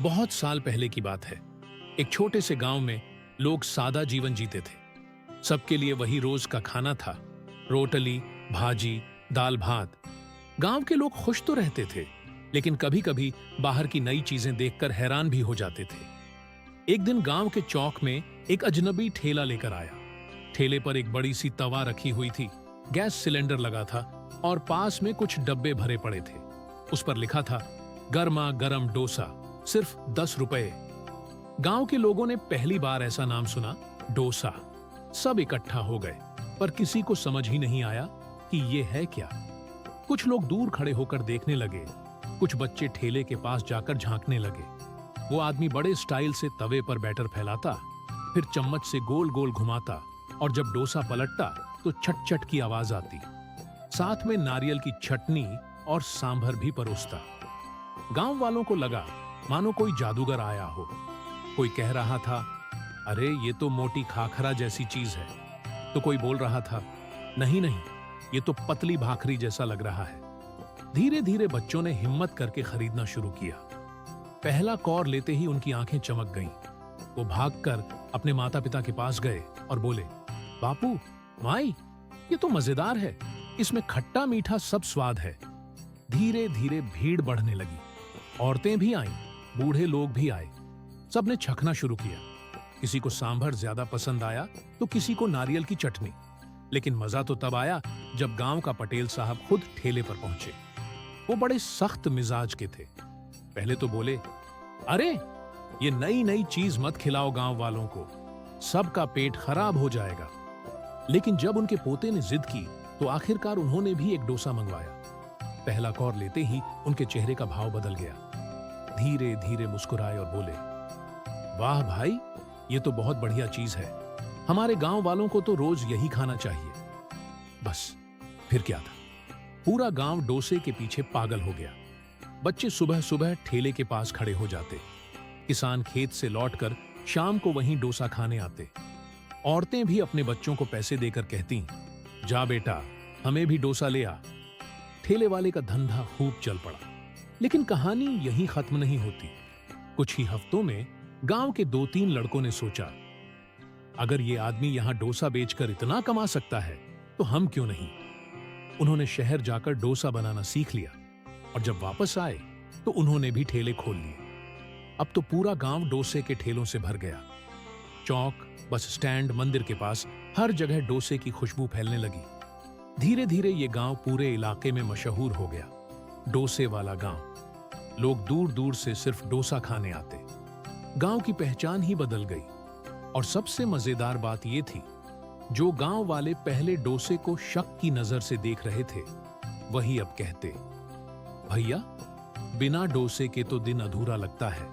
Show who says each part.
Speaker 1: बहुत साल पहले की बात है। एक छोटे से गांव में लोग सादा जीवन जीते थे। सबके लिए वही रोज का खाना था, रोटली, भाजी, दाल भात। गांव के लोग खुश तो रहते थे, लेकिन कभी कभी बाहर की नई चीजें देखकर हैरान भी हो जाते थे। एक दिन गांव के चौक में एक अजनबी ठेला लेकर आया। ठेले पर एक बड़ी सी तवा रखी हुई थी, गैस सिलेंडर लगा था और पास में कुछ डब्बे भरे पड़े थे। उस पर लिखा था, गर्मा गर्म डोसा, सिर्फ 10 रुपए। गांव के लोगों ने पहली बार ऐसा नाम सुना, डोसा। सब इकट्ठा हो गए, पर किसी को समझ ही नहीं आया कि ये है क्या। कुछ लोग दूर खड़े होकर देखने लगे, कुछ बच्चे ठेले के पास जाकर झांकने लगे। वो आदमी बड़े स्टाइल से तवे पर बैटर फैलाता, फिर चम्मच से गोल गोल घुमाता और जब डोसा पलटता तो छट छट की आवाज आती। साथ में नारियल की चटनी और सांभर भी परोसता। गांव वालों को लगा मानो कोई जादूगर आया हो। कोई कह रहा था, अरे ये तो मोटी खाखरा जैसी चीज है। तो कोई बोल रहा था, नहीं नहीं, ये तो पतली भाखरी जैसा लग रहा है। धीरे धीरे बच्चों ने हिम्मत करके खरीदना शुरू किया। पहला कौर लेते ही उनकी आंखें चमक गईं। वो भागकर अपने माता पिता के पास गए और बोले, बापू, माई, ये तो मजेदार है, इसमें खट्टा मीठा सब स्वाद है। धीरे धीरे भीड़ बढ़ने लगी। औरतें भी आईं, बूढ़े लोग भी आए। सबने चखना शुरू किया। किसी को सांभर ज्यादा पसंद आया तो किसी को नारियल की चटनी। लेकिन मजा तो तब आया जब गांव का पटेल साहब खुद ठेले पर पहुंचे। वो बड़े सख्त मिजाज के थे। पहले तो बोले, अरे ये नई नई चीज मत खिलाओ गांव वालों को, सबका पेट खराब हो जाएगा। लेकिन जब उनके पोते ने जिद की तो आखिरकार उन्होंने भी एक डोसा मंगवाया। पहला कौर लेते ही उनके चेहरे का भाव बदल गया। धीरे धीरे मुस्कुराए और बोले, वाह भाई, ये तो बहुत बढ़िया चीज है। हमारे गांव वालों को तो रोज यही खाना चाहिए। बस फिर क्या था, पूरा गांव डोसे के पीछे पागल हो गया। बच्चे सुबह सुबह ठेले के पास खड़े हो जाते। किसान खेत से लौटकर शाम को वहीं डोसा खाने आते। औरतें भी अपने बच्चों को पैसे देकर कहती, जा बेटा, हमें भी डोसा ले आ। ठेले वाले का धंधा खूब चल पड़ा। लेकिन कहानी यहीं खत्म नहीं होती। कुछ ही हफ्तों में गांव के 2-3 लड़कों ने सोचा, अगर ये आदमी यहां डोसा बेचकर इतना कमा सकता है तो हम क्यों नहीं। उन्होंने शहर जाकर डोसा बनाना सीख लिया और जब वापस आए तो उन्होंने भी ठेले खोल लिए। अब तो पूरा गांव डोसे के ठेलों से भर गया। चौक, बस स्टैंड, मंदिर के पास हर जगह डोसे की खुशबू फैलने लगी। धीरे धीरे ये गांव पूरे इलाके में मशहूर हो गया, डोसे वाला गांव। लोग दूर दूर से सिर्फ डोसा खाने आते। गांव की पहचान ही बदल गई। और सबसे मजेदार बात यह थी, जो गांव वाले पहले डोसे को शक की नजर से देख रहे थे, वही अब कहते, भैया, बिना डोसे के तो दिन अधूरा लगता है।